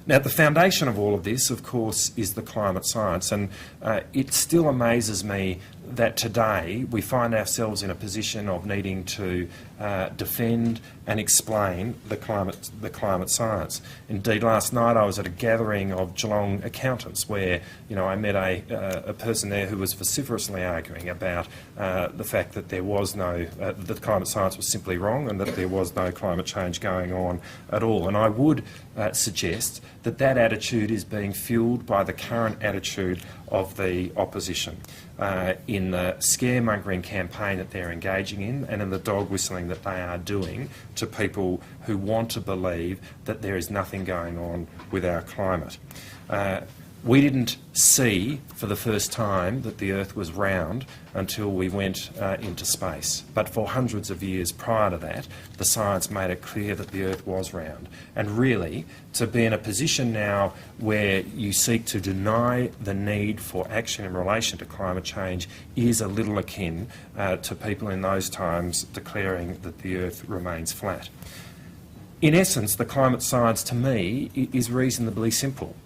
Now, the foundation of all of this, of course, is the climate science, and it still amazes me that today we find ourselves in a position of needing to defend and explain the climate science. Indeed, last night I was at a gathering of Geelong accountants where, I met a person there who was vociferously arguing about the fact that there was no, that climate science was simply wrong and that there was no climate change going on at all. And I would suggest that that attitude is being fuelled by the current attitude of the opposition in the scaremongering campaign that they're engaging in and in the dog whistling that they are doing to people who want to believe that there is nothing going on with our climate. We didn't see for the first time that the Earth was round until we went into space. But for hundreds of years prior to that, the science made it clear that the Earth was round. And really, to be in a position now where you seek to deny the need for action in relation to climate change is a little akin to people in those times declaring that the Earth remains flat. In essence, the climate science to me is reasonably simple.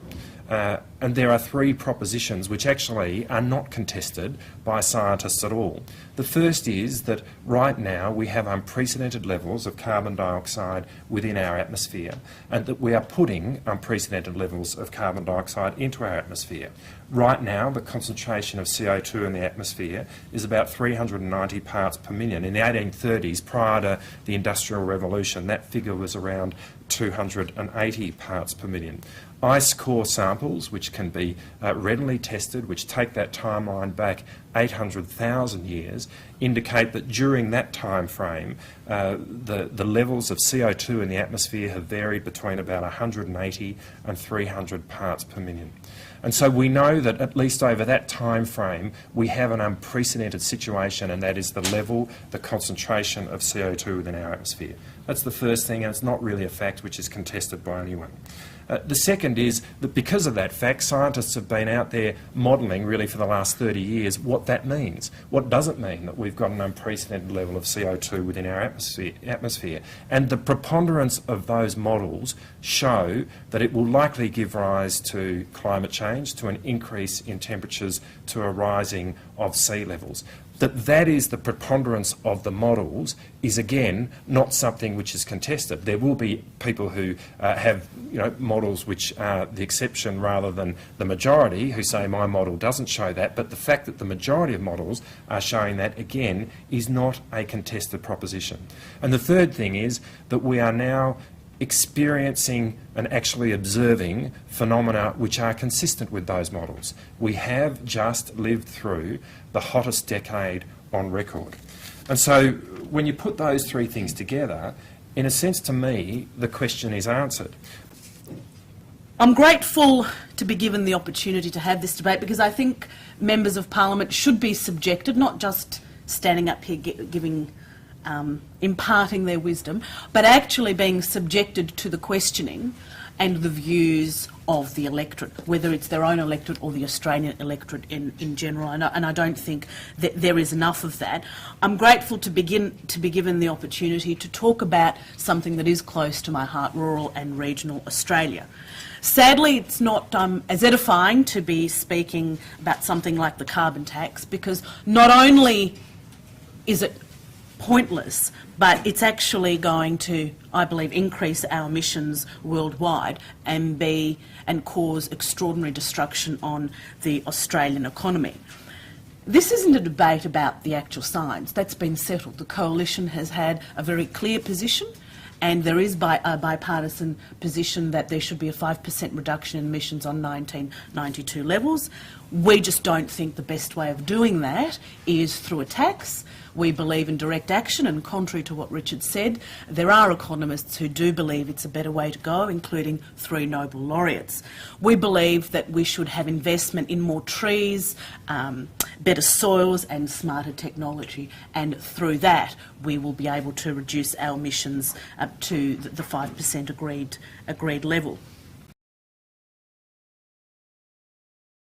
And there are three propositions which actually are not contested by scientists at all. The first is that right now we have unprecedented levels of carbon dioxide within our atmosphere and that we are putting unprecedented levels of carbon dioxide into our atmosphere. Right now the concentration of CO2 in the atmosphere is about 390 parts per million. In the 1830s, prior to the Industrial Revolution, that figure was around 280 parts per million. Ice core samples, which can be readily tested, which take that timeline back 800,000 years, indicate that during that time frame the levels of CO2 in the atmosphere have varied between about 180 and 300 parts per million. And so we know that at least over that time frame we have an unprecedented situation, and that is the level, the concentration of CO2 within our atmosphere. That's the first thing, and it's not really a fact which is contested by anyone. The second is that because of that fact, scientists have been out there modelling really for the last 30 years what that means. What does it mean that we've got an unprecedented level of CO2 within our atmosphere? And the preponderance of those models show that it will likely give rise to climate change, to an increase in temperatures, to a rising of sea levels. That is the preponderance of the models is, again, not something which is contested. There will be people who have models which are the exception rather than the majority who say my model doesn't show that, but the fact that the majority of models are showing that, again, is not a contested proposition. And the third thing is that we are now experiencing and actually observing phenomena which are consistent with those models. We have just lived through the hottest decade on record. And so when you put those three things together, in a sense to me, the question is answered. I'm grateful to be given the opportunity to have this debate because I think members of Parliament should be subjected, not just standing up here giving imparting their wisdom, but actually being subjected to the questioning and the views of the electorate, whether it's their own electorate or the Australian electorate in general. And I don't think that there is enough of that. I'm grateful to be given the opportunity to talk about something that is close to my heart, rural and regional Australia. Sadly, it's not as edifying to be speaking about something like the carbon tax, because not only is it pointless, but it's actually going to, I believe, increase our emissions worldwide and cause extraordinary destruction on the Australian economy. This isn't a debate about the actual science. That's been settled. The Coalition has had a very clear position, and there is a bipartisan position that there should be a 5% reduction in emissions on 1992 levels. We just don't think the best way of doing that is through a tax. We believe in direct action, and contrary to what Richard said, there are economists who do believe it's a better way to go, including 3 Nobel laureates. We believe that we should have investment in more trees, better soils and smarter technology, and through that we will be able to reduce our emissions up to the 5% agreed level.